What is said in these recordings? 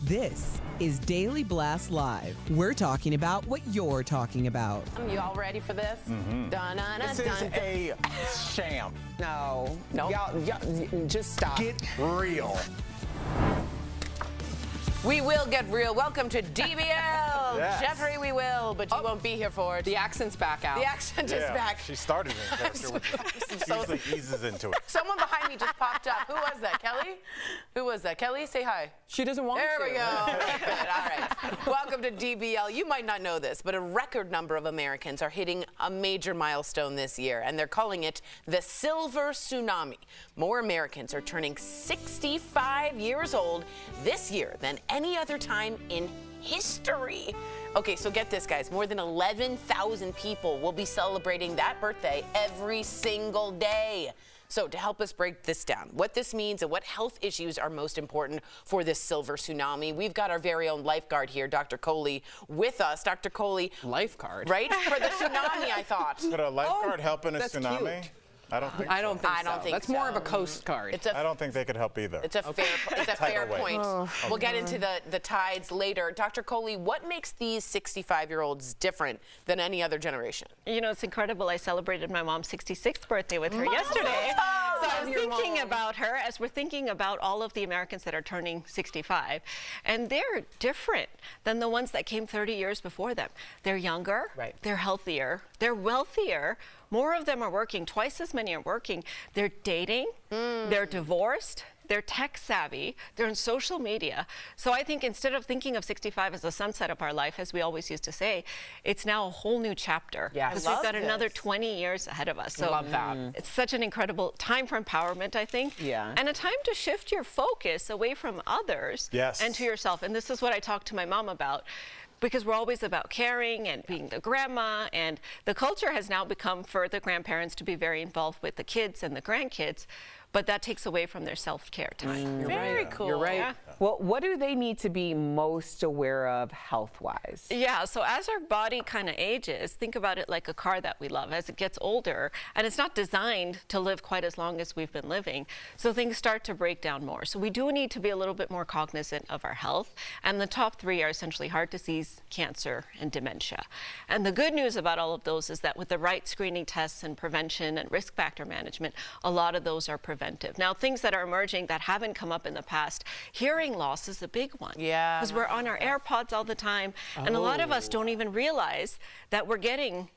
This is Daily Blast Live. We're talking about what you're talking about. You all ready for this? This is a sham. No. Y'all, just stop. Get real. We will get real. Welcome to DBL. Yes. Jeffrey, we will, but you won't be here for it. The accent's back out. The accent is back. She started in character, which usually eases into it. Someone behind me just popped up. Who was that? Kelly? Who was that? Kelly, say hi. She doesn't want There to. we go. Okay, good. All right. Welcome to DBL. You might not know this, but a record number of Americans are hitting a major milestone this year, and they're calling it the silver tsunami. More Americans are turning 65 years old this year than any other time in history. Okay, so get this, guys. More than 11,000 people will be celebrating that birthday every single day. So to help us break this down, what this means and what health issues are most important for this silver tsunami, we've got our very own lifeguard here, Dr. Coley, with us. Dr. Coley. Lifeguard? Right? For the tsunami, I thought. Could a lifeguard help in a that's tsunami? cute. I don't think I don't so. think I don't so. think That's so. more of a Coast Guard. I don't think they could help either. It's a fair wave. point. We'll get into the tides later. Dr. Coley, what makes these 65-year-olds different than any other generation? You know, it's incredible. I celebrated my mom's 66th birthday with her yesterday. So I was thinking about her as we're thinking about all of the Americans that are turning 65. And they're different than the ones that came 30 years before them. They're younger, Right. They're healthier, they're wealthier. More of them are working, twice as many are working. They're dating, they're divorced, they're tech savvy, they're in social media. So I think instead of thinking of 65 as a sunset of our life, as we always used to say, it's now a whole new chapter. Yes. Because I we've love got another this. 20 years ahead of us. So Love that. it's such an incredible time for empowerment, I think. Yeah. And a time to shift your focus away from others Yes. and to yourself. And this is what I talked to my mom about. Because we're always about caring and being the grandma, and the culture has now become for the grandparents to be very involved with the kids and the grandkids, but that takes away from their self-care time. Very cool. You're right. Yeah. Well, what do they need to be most aware of health-wise? Yeah, so as our body kind of ages, think about it like a car that we love. As it gets older, and it's not designed to live quite as long as we've been living, so things start to break down more. So we do need to be a little bit more cognizant of our health, and the top three are essentially heart disease, cancer, and dementia. And the good news about all of those is that with the right screening tests and prevention and risk factor management, a lot of those are preventive. Now, things that are emerging that haven't come up in the past, hearing loss is a big one. Yeah. Because we're on our AirPods all the time, and a lot of us don't even realize that we're getting,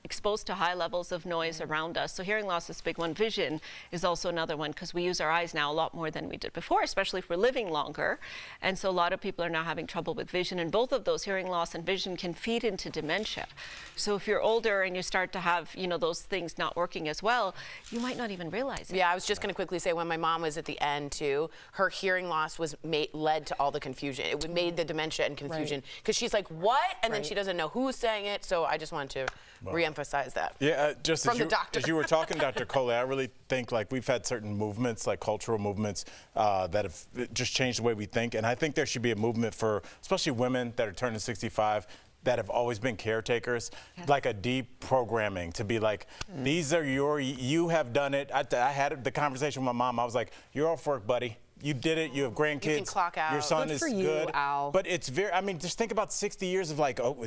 exposed to high levels of noise around us. So hearing loss is a big one. Vision is also another one, because we use our eyes now a lot more than we did before, especially if we're living longer. And so a lot of people are now having trouble with vision, and both of those, hearing loss and vision, can feed into dementia. So if you're older and you start to have, those things not working as well, you might not even realize it. Yeah, I was just going to quickly say, when my mom was at the end too, her hearing loss was led to all the confusion. It made the dementia and confusion, because she's like, what? And then she doesn't know who's saying it. So I just wanted to reemphasize that. Yeah, just From the doctor. as you were talking, Dr. Coley, I really think we've had certain movements, like cultural movements, that have just changed the way we think. And I think there should be a movement for especially women that are turning 65 that have always been caretakers, like a deep programming to be like, these are you have done it. I had the conversation with my mom. I was like, you're off work, buddy. You did it. You have grandkids. You can clock out. Your son Good is for you, good. Al. But it's just think about 60 years of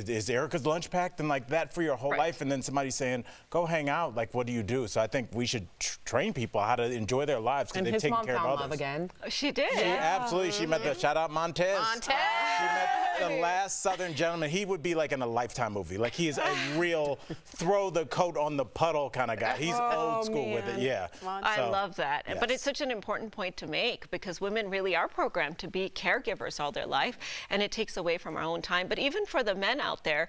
is Erica's lunch packed and like that for your whole life, and then somebody saying, go hang out. Like, what do you do? So I think we should train people how to enjoy their lives, because And they're his taking mom care of found others. love again. She did. Absolutely. She met shout out Montez. Montez! She met the last Southern gentleman. He would be like in a Lifetime movie. Like, he is a real throw the coat on the puddle kind of guy. He's old school with it. Yeah. I love that. yes. But it's such an important point to make, because women really are programmed to be caregivers all their life, and it takes away from our own time. But even for the men out there,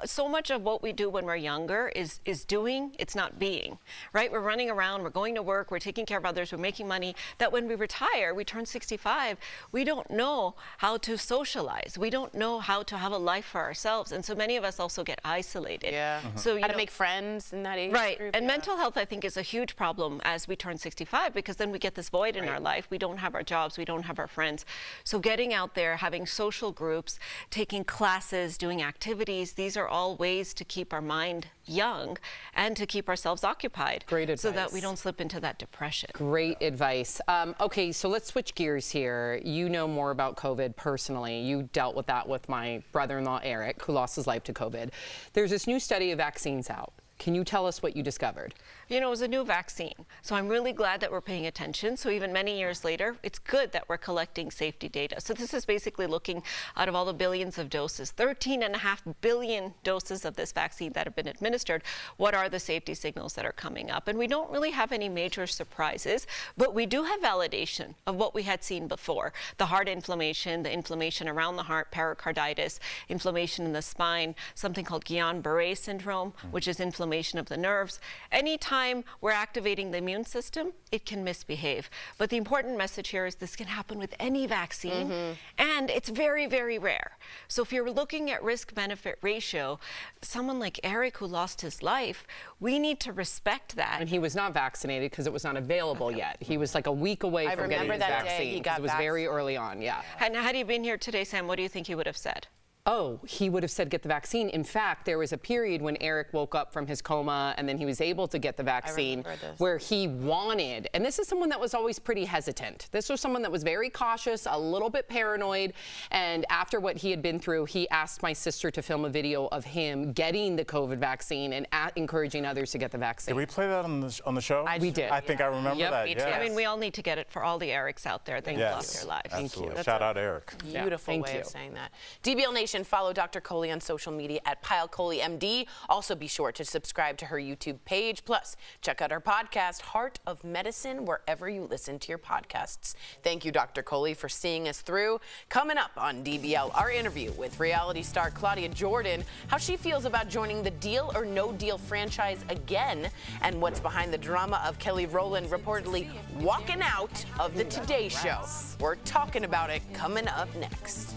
so much of what we do when we're younger is doing, it's not being, right? We're running around, we're going to work, we're taking care of others, we're making money, that when we retire, we turn 65, we don't know how to socialize. We don't know how to have a life for ourselves. And so many of us also get isolated. Yeah. So, How to make friends in that age Right. group. And mental health, I think, is a huge problem as we turn 65, because then we get this void in our life. We don't don't have our jobs, we don't have our friends. So getting out there, having social groups, taking classes, doing activities, these are all ways to keep our mind young and to keep ourselves occupied. Great advice. So that we don't slip into that depression. Great advice. Okay, so let's switch gears here. You know more about COVID personally. You dealt with that with my brother-in-law, Eric, who lost his life to COVID. There's this new study of vaccines out. Can you tell us what you discovered? You know, it was a new vaccine. So I'm really glad that we're paying attention. So even many years later, it's good that we're collecting safety data. So this is basically looking out of all the billions of doses, 13.5 billion doses of this vaccine that have been administered. What are the safety signals that are coming up? And we don't really have any major surprises, but we do have validation of what we had seen before. The heart inflammation, the inflammation around the heart, pericarditis, inflammation in the spine, something called Guillain-Barré syndrome, which is inflammation of the nerves. Anytime we're activating the immune system, it can misbehave. But the important message here is this can happen with any vaccine, and it's very, very rare. So if you're looking at risk-benefit ratio, someone like Eric who lost his life, we need to respect that. And he was not vaccinated because it was not available yet. He was like a week away from getting his vaccine. He got it was very early on, yeah. And had he been here today, Sam, what do you think he would have said? Oh, he would have said get the vaccine. In fact, there was a period when Eric woke up from his coma and then he was able to get the vaccine where he wanted, and this is someone that was always pretty hesitant. This was someone that was very cautious, a little bit paranoid, and after what he had been through, he asked my sister to film a video of him getting the COVID vaccine and encouraging others to get the vaccine. Did we play that on the show? We did. I think I remember that. Me too. I mean, we all need to get it for all the Erics out there that lost their lives. Absolutely. Thank you. Shout out Eric. Beautiful way of saying that. DBL Nation, follow Dr. Coley on social media at PyleColeyMD. Also be sure to subscribe to her YouTube page. Plus, check out our podcast, Heart of Medicine, wherever you listen to your podcasts. Thank you, Dr. Coley, for seeing us through. Coming up on DBL, our interview with reality star Claudia Jordan, how she feels about joining the Deal or No Deal franchise again, and what's behind the drama of Kelly Rowland reportedly walking out of the Today Show. We're talking about it coming up next.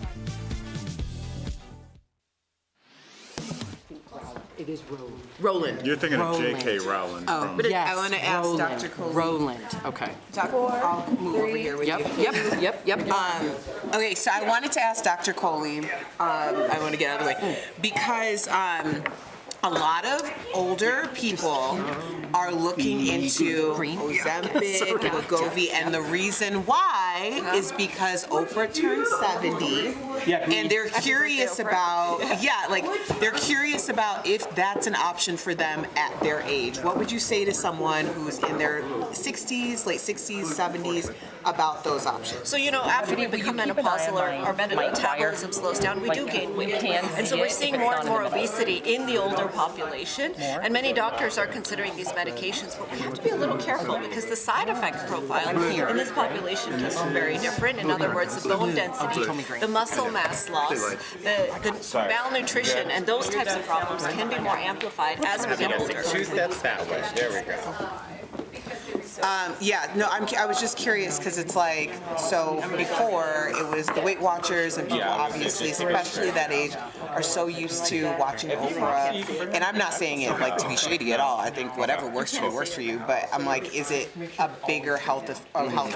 It is Rowland. Rowland. You're thinking of J.K. Rowland. Oh, but I want to ask Dr. Coley. Rowland. Okay. I'll move over here with you. Yep. Okay, so I wanted to ask Dr. Coley, I want to get out of the way, because a lot of older people are looking into Ozempic and Wegovy, and the reason why is because Oprah turned 70, and they're curious about, they're curious about if that's an option for them at their age. What would you say to someone who's in their 60s, late 60s, 70s, about those options? So, you know, after we become menopausal, our metabolism slows down, we do gain weight. And so we're seeing more and more obesity in the older population, and many doctors are considering these medications, but we have to be a little careful because the side effect profile in this population can be very different. In other words, the bone density, the muscle mass loss, the malnutrition, and those types of problems can be more amplified as we get older. 2 steps that way. There we go. I was just curious because it's like, so before it was the Weight Watchers and people obviously, especially that age, are so used to watching Oprah. And I'm not saying it like to be shady at all. I think whatever works for you works for you. But I'm like, is it a bigger health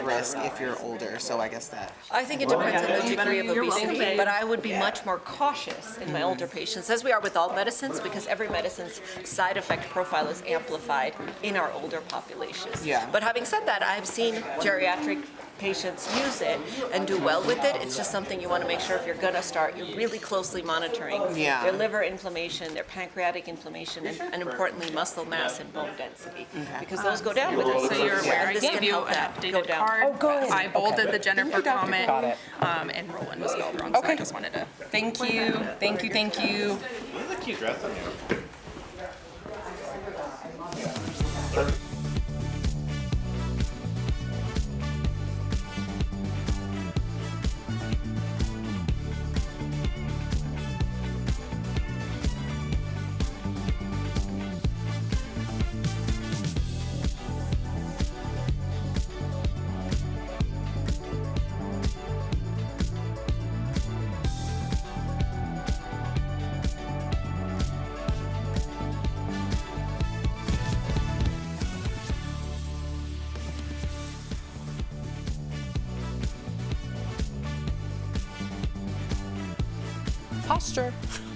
risk if you're older? So I guess that. I think it depends on the degree of obesity, but I would be much more cautious in my older patients, as we are with all medicines, because every medicine's side effect profile is amplified in our older population. Yeah. But having said that, I've seen geriatric patients use it and do well with it. It's just something you want to make sure if you're going to start, you're really closely monitoring their liver inflammation, their pancreatic inflammation, and importantly, muscle mass and bone density. Because those go down with age. So you're aware, I this gave can you help an that go updated down. card. I bolded the Jennifer comment, Got it. and Rowland was spelled wrong, so I just wanted to. Thank you. Thank you. Thank you. What is the key dress on you? Posture.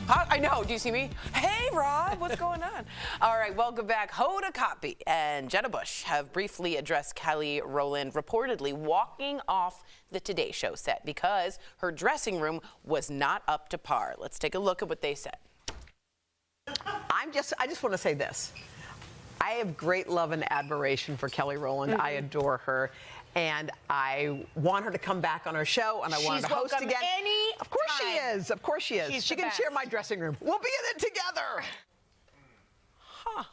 I know. Do you see me? Hey, Rob, what's going on? All right, welcome back. Hoda Kotb and Jenna Bush have briefly addressed Kelly Rowland reportedly walking off the Today Show set because her dressing room was not up to par. Let's take a look at what they said. I just want to say this. I have great love and admiration for Kelly Rowland. I adore her. And I want her to come back on our show, and I want her to host again. Of course she is. Of course she is. She can share my dressing room. We'll be in it together. Huh.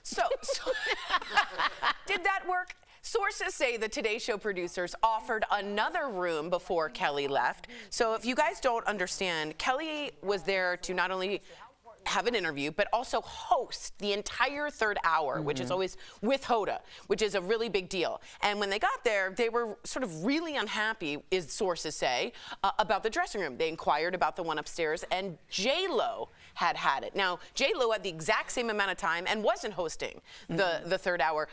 So did that work? Sources say the Today Show producers offered another room before Kelly left. So if you guys don't understand, Kelly was there to not only have an interview, but also host the entire third hour, which is always with Hoda, which is a really big deal. And when they got there, they were sort of really unhappy, as sources say, about the dressing room. They inquired about the one upstairs, and J-Lo had it. Now, J-Lo had the exact same amount of time and wasn't hosting the third hour.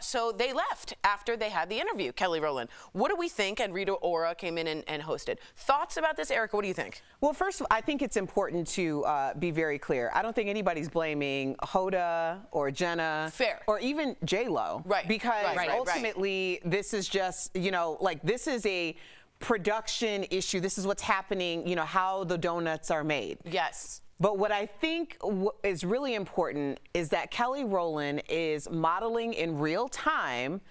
So they left after they had the interview, Kelly Rowland. What do we think? And Rita Ora came in and hosted. Thoughts about this, Erica? What do you think? Well, first, I think it's important to be very clear. I don't think anybody's blaming Hoda or Jenna. Fair. Or even J-Lo. Right. Because ultimately, this is just, like, this is a production issue. This is what's happening, how the donuts are made. Yes. But what I think is really important is that Kelly Rowland is modeling in real time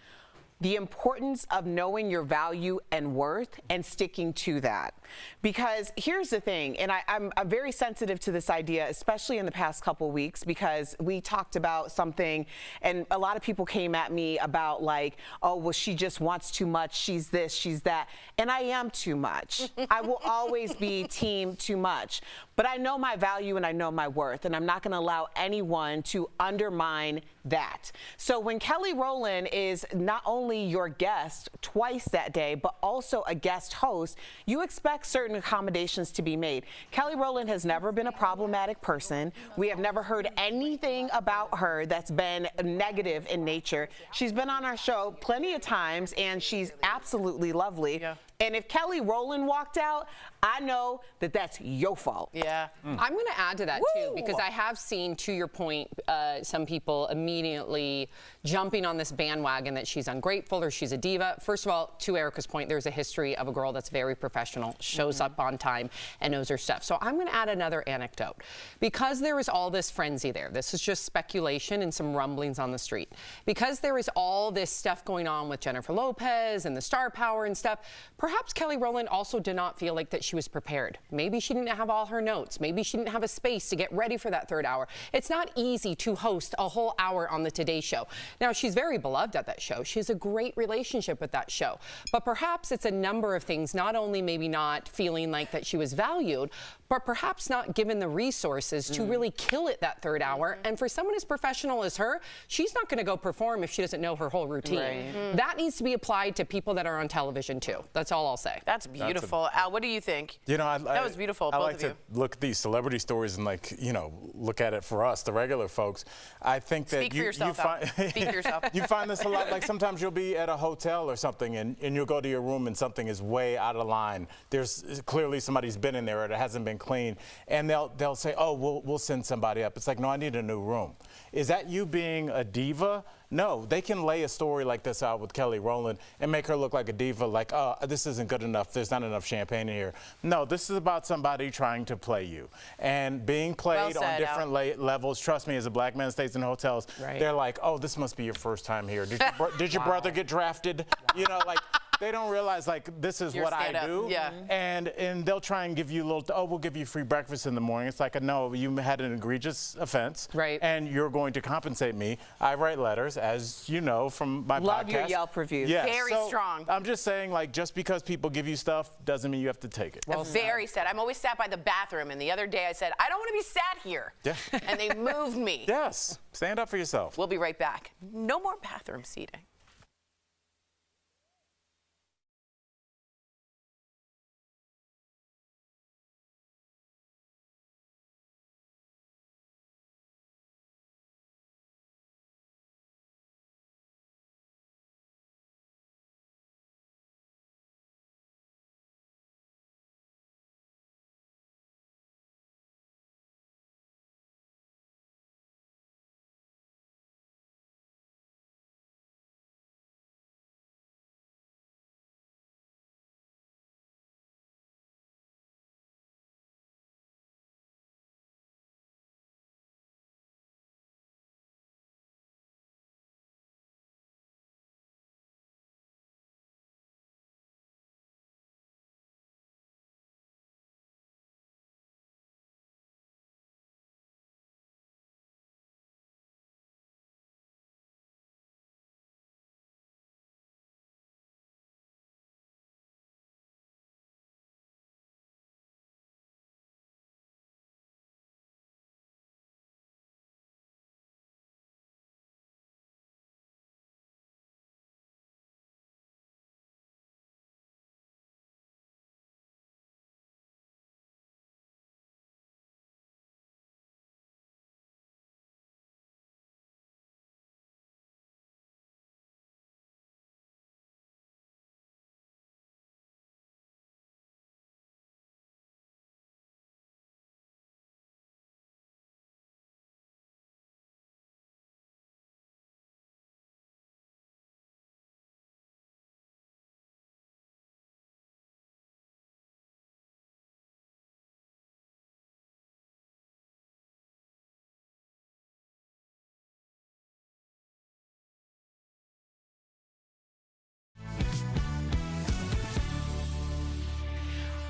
the importance of knowing your value and worth and sticking to that. Because here's the thing, and I'm very sensitive to this idea, especially in the past couple weeks, because we talked about something and a lot of people came at me about like, oh, well, she just wants too much, she's this, she's that. And I am too much. I will always be team too much. But I know my value and I know my worth, and I'm not gonna allow anyone to undermine that. So when Kelly Rowland is not only your guest twice that day, but also a guest host, you expect certain accommodations to be made. Kelly Rowland has never been a problematic person. We have never heard anything about her that's been negative in nature. She's been on our show plenty of times, and she's absolutely lovely. Yeah. And if Kelly Rowland walked out, I know that that's your fault. Yeah. I'm going to add to that, too, because I have seen, to your point, some people immediately jumping on this bandwagon that she's ungrateful or she's a diva. First of all, to Erica's point, there's a history of a girl that's very professional, shows up on time, and knows her stuff. So I'm going to add another anecdote. Because there is all this frenzy there, this is just speculation and some rumblings on the street. Because there is all this stuff going on with Jennifer Lopez and the star power and stuff, perhaps Kelly Rowland also did not feel like that she was prepared. Maybe she didn't have all her notes. Maybe she didn't have a space to get ready for that third hour. It's not easy to host a whole hour on the Today Show. Now, she's very beloved at that show. She has a great relationship with that show. But perhaps it's a number of things, not only maybe not feeling like that she was valued, but perhaps not given the resources to really kill it that third hour. And for someone as professional as her, she's not going to go perform if she doesn't know her whole routine. That needs to be applied to people that are on television, too. That's all I'll say. That's beautiful. Al, what do you think? That was beautiful, I both like of you. to look at these celebrity stories and look at it for us, the regular folks. I think that Speak for yourself, Al. Speak for yourself. You find this a lot. Like sometimes you'll be at a hotel or something and you'll go to your room and something is way out of line. There's clearly somebody's been in there or it hasn't been clean. And they'll say, oh, we'll send somebody up. It's like, no, I need a new room. Is that you being a diva? No, they can lay a story like this out with Kelly Rowland and make her look like a diva, like, oh, this isn't good enough, there's not enough champagne in here. No, this is about somebody trying to play you. And being played on different levels, trust me, as a black man stays in hotels, they're like, oh, this must be your first time here. Did your brother get drafted? Like, they don't realize, like, this is what I do. Yeah. And they'll try and give you a little, oh, we'll give you free breakfast in the morning. It's like, no, you had an egregious offense. Right. And you're going to compensate me. I write letters, as you know from my podcast. Love your Yelp reviews. Yes. Very strong. I'm just saying, like, just because people give you stuff doesn't mean you have to take it. Very sad. I'm always sat by the bathroom, and the other day I said, I don't want to be sat here. Yeah. And they moved me. Yes. Stand up for yourself. We'll be right back. No more bathroom seating.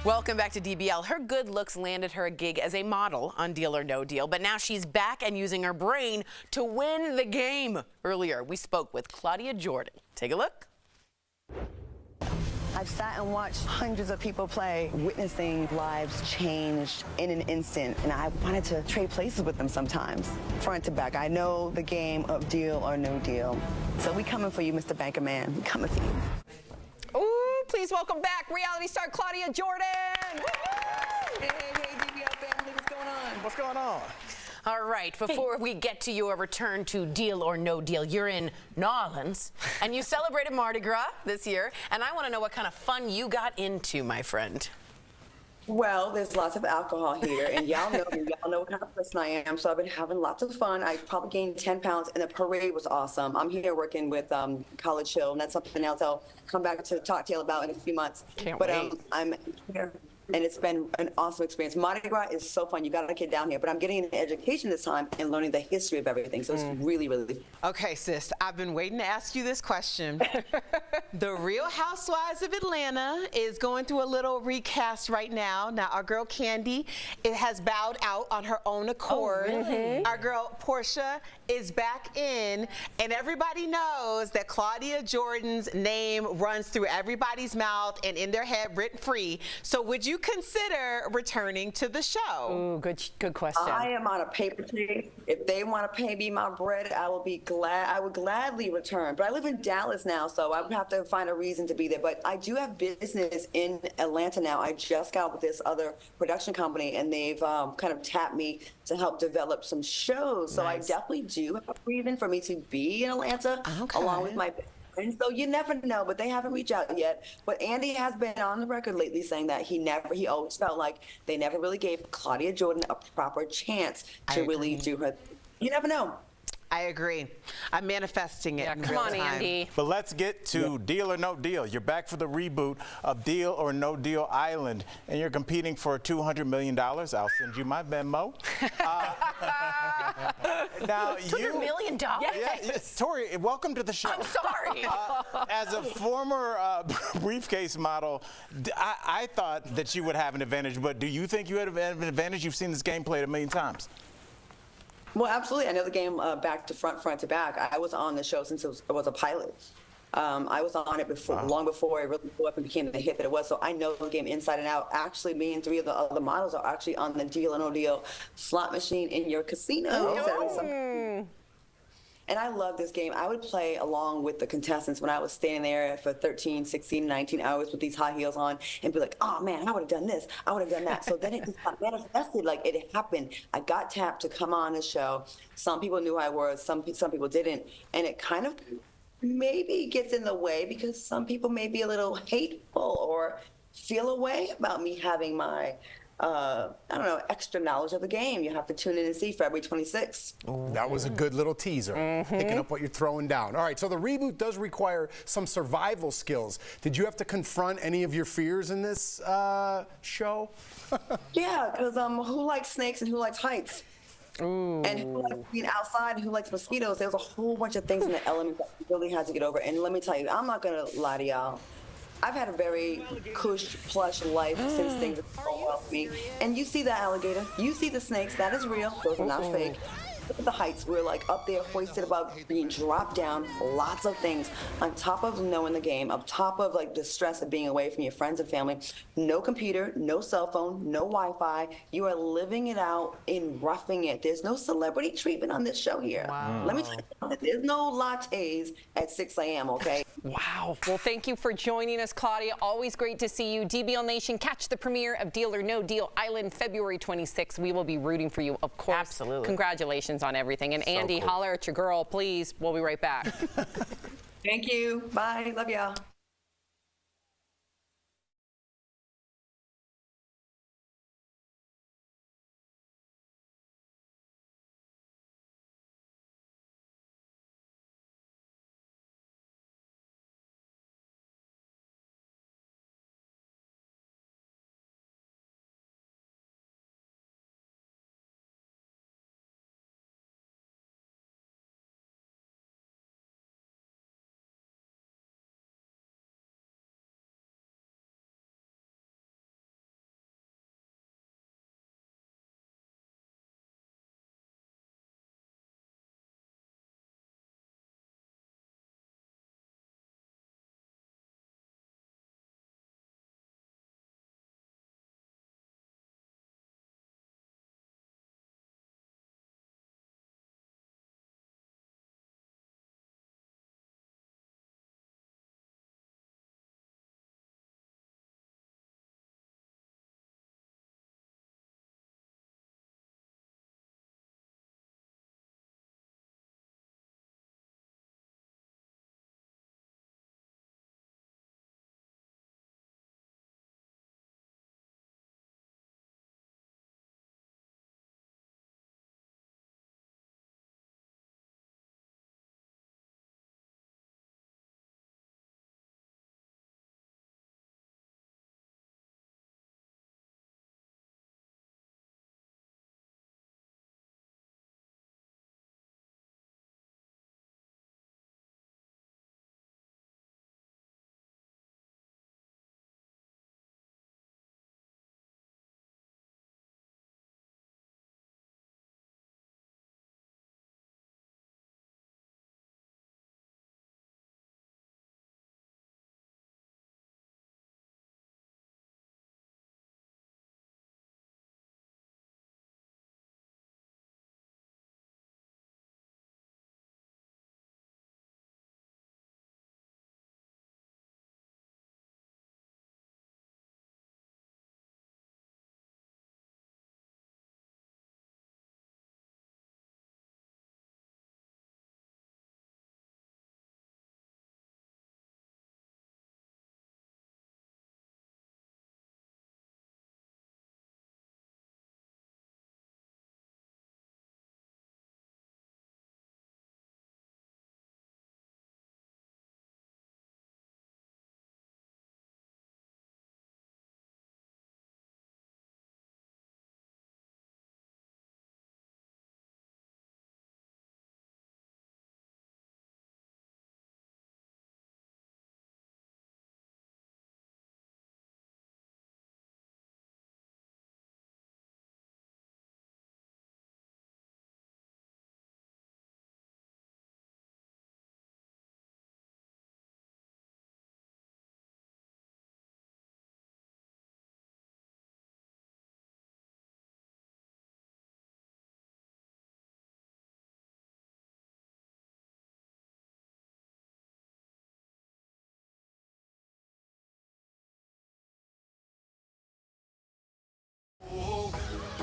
Welcome back to DBL. Her good looks landed her a gig as a model on Deal or No Deal, but now she's back and using her brain to win the game. Earlier, we spoke with Claudia Jordan. Take a look. I've sat and watched hundreds of people play, witnessing lives changed in an instant, and I wanted to trade places with them sometimes, front to back. I know the game of Deal or No Deal. So we coming for you, Mr. Banker Man. We coming for you. Ooh, please welcome back reality star Claudia Jordan. Hey, DBL family, what's going on? What's going on? All right, before we get to your return to Deal or No Deal, you're in New Orleans, and you celebrated Mardi Gras this year, and I want to know what kind of fun you got into, my friend. Well, there's lots of alcohol here, and y'all know me. Y'all know what kind of person I am, so I've been having lots of fun. I probably gained 10 pounds, and the parade was awesome. I'm here working with College Hill, and that's something else I'll come back to talk to you about in a few months. Can't but wait. I'm here, and it's been an awesome experience. Mardi Gras is so fun. You got to get down here, but I'm getting an education this time and learning the history of everything, so it's really, really fun. Okay, sis, I've been waiting to ask you this question. The Real Housewives of Atlanta is going through a little recast right now. Now, our girl Candy, it has bowed out on her own accord. Oh, really? Our girl Portia is back in, and everybody knows that Claudia Jordan's name runs through everybody's mouth and in their head written free. So would you consider returning to the show? Ooh, good question. I am on a paper chase. If they want to pay me my bread, I will be glad. I would gladly return. But I live in Dallas now, so I would have to find a reason to be there. But I do have business in Atlanta now. I just got with this other production company, and they've kind of tapped me to help develop some shows. So Nice. I definitely do have a reason for me to be in Atlanta, Okay. along with my. And so you never know, but they haven't reached out yet. But Andy has been on the record lately saying that he always felt like they never really gave Claudia Jordan a proper chance to really do her. You never know. I agree. I'm manifesting it. Yeah, in come real on, time. Andy. But let's get to Deal or No Deal. You're back for the reboot of Deal or No Deal Island, and you're competing for $200 million. I'll send you my Venmo. Now, $200 million? Yeah, Tori, welcome to the show. I'm sorry. As a former briefcase model, I thought that you would have an advantage, but do you think you had an advantage? You've seen this game played a million times. Well, absolutely. I know the game back to front to back. I was on the show since it was a pilot. I was on it before, long before it really blew up and became the hit that it was. So I know the game inside and out. Actually, me and 3 of the other models are actually on the Deal or No Deal slot machine in your casino. And I love this game. I would play along with the contestants when I was standing there for 13, 16, 19 hours with these high heels on and be like, oh man, I would have done this. I would have done that. So then it just got manifested, like it happened. I got tapped to come on the show. Some people knew who I was, some people didn't. And it kind of maybe gets in the way because some people may be a little hateful or feel a way about me having my I don't know, extra knowledge of the game. You have to tune in and see February 26th. That was a good little teaser, picking up what you're throwing down. All right, so the reboot does require some survival skills. Did you have to confront any of your fears in this show? Yeah, because who likes snakes and who likes heights? And who likes being outside and who likes mosquitoes? There was a whole bunch of things in the elements that we really had to get over. And let me tell you, I'm not going to lie to y'all. I've had a very cush, plush life since things have gone well for me. And you see that alligator, you see the snakes, that is real, those are not fake. Look at the heights, we're like up there hoisted above, being dropped down, lots of things. On top of knowing the game, on top of like the stress of being away from your friends and family, no computer, no cell phone, no Wi-Fi. You are living it out in roughing it. There's no celebrity treatment on this show here. Let me tell you, there's no lattes at 6 a.m., okay? Wow. Well, thank you for joining us, Claudia. Always great to see you. DBL Nation, catch the premiere of Deal or No Deal Island February 26th. We will be rooting for you, of course. Absolutely. Congratulations on everything. And Andy, cool. holler at your girl, please. We'll be right back. Thank you. Bye. Love y'all.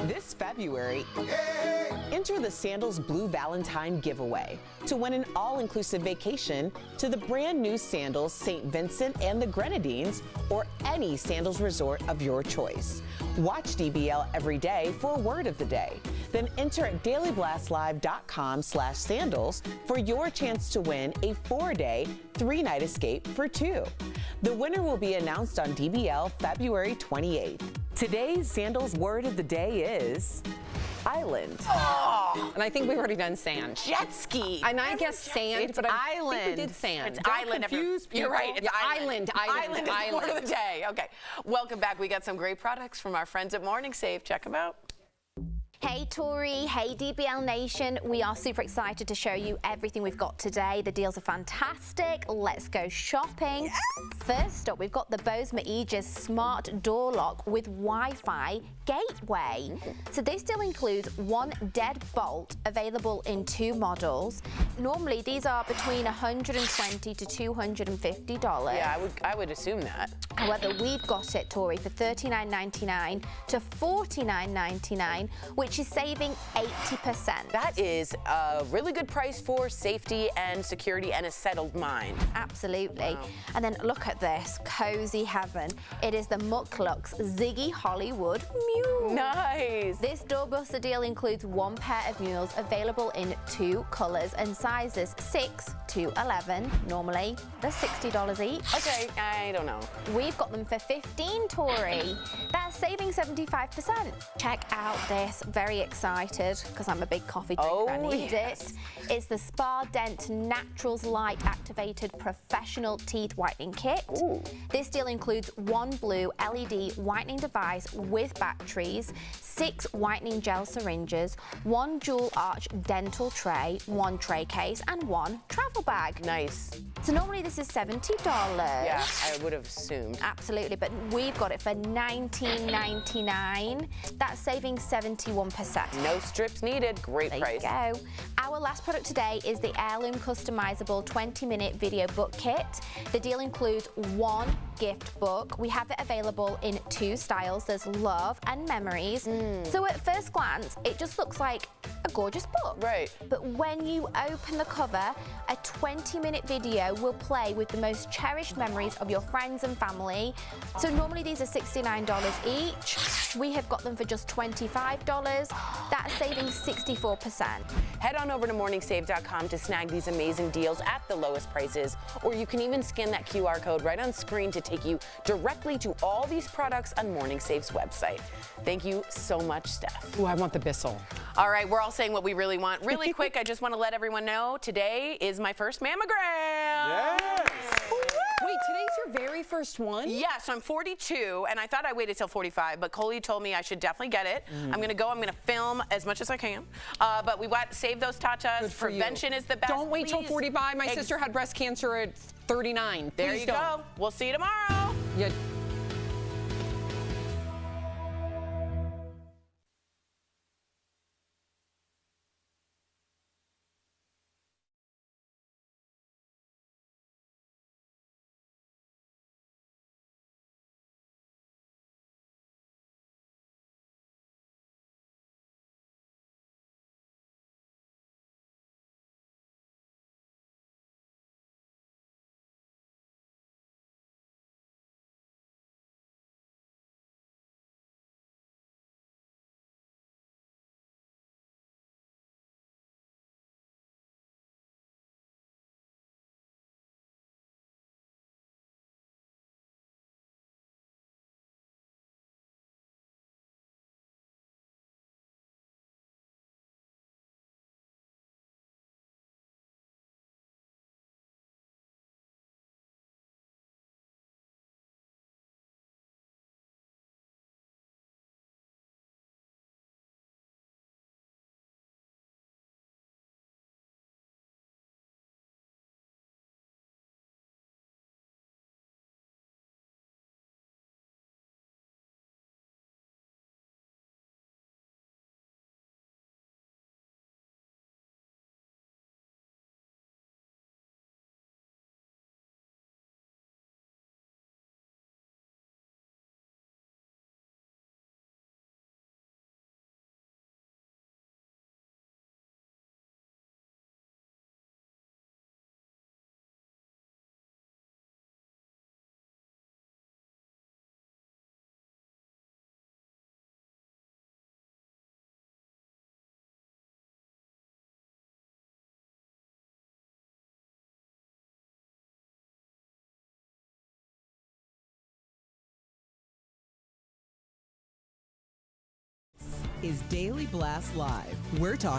This February, enter the Sandals Blue Valentine giveaway to win an all-inclusive vacation to the brand new Sandals St. Vincent and the Grenadines or any Sandals resort of your choice. Watch DBL every day for a word of the day. Then enter at dailyblastlive.com/sandals for your chance to win a 4-day, 3-night escape for 2. The winner will be announced on DBL February 28th. Today's Sandals word of the day is island. Oh. And I think we've already done sand. Jet ski. And I guess sand, it's but I island. think we did sand. It's island. You're right. It's island. Island is the word of the day. Okay. Welcome back. We got some great products from our friends at Morning Save. Check them out. Hey Tori, hey DBL Nation. We are super excited to show you everything we've got today. The deals are fantastic. Let's go shopping. Yes. First up, we've got the Bose Aegis Smart Door Lock with Wi-Fi Gateway. So this deal includes one deadbolt available in 2 models. Normally these are between $120 to $250. Yeah, I would assume that. However, we've got it, Tori, for $39.99 to $49.99, which is saving 80%. That is a really good price for safety and security and a settled mind. Absolutely. Wow. And then look at this, cozy heaven. It is the Mucklux Ziggy Hollywood Mule. Nice. This doorbuster deal includes 1 pair of mules available in 2 colors and sizes 6 to 11. Normally, they're $60 each. Okay, I don't know. We've got them for $15, Tori. That's saving 75%. Check out this. Very excited because I'm a big coffee drinker. I need it. It's the Spa Dent Naturals Light Activated Professional Teeth Whitening Kit. Ooh. This deal includes 1 blue LED whitening device with batteries, 6 whitening gel syringes, 1 dual arch dental tray, 1 tray case, and 1 travel bag. Nice. So normally this is $70. Yeah, I would have assumed. Absolutely, but we've got it for $19.99. That's saving 71%. No strips needed. Great price. There you go. Our last product today is the Heirloom Customizable 20-minute video book kit. The deal includes 1 gift book. We have it available in 2 styles. There's Love and Memories. So at first glance, it just looks like a gorgeous book. Right. But when you open the cover, a 20-minute video will play with the most cherished memories of your friends and family. So normally these are $69 each. We have got them for just $25. That's saving 64%. Head on over to morningsave.com to snag these amazing deals at the lowest prices, or you can even scan that QR code right on screen to take you directly to all these products on Morning Save's website. Thank you so much, Steph. Ooh, I want the Bissell. All right, we're all saying what we really want. Really quick, I just want to let everyone know today is my first mammogram. Yes. Wait, today's your very first one? Yeah, so I'm 42, and I thought I waited till 45, but Coley told me I should definitely get it. I'm going to go. I'm going to film as much as I can. But we want to save those tatas. Prevention is the best. Don't wait till Please. 45. My sister had breast cancer at 39. There Please you don't. go. We'll see you tomorrow. Yeah. is Daily Blast Live. We're talking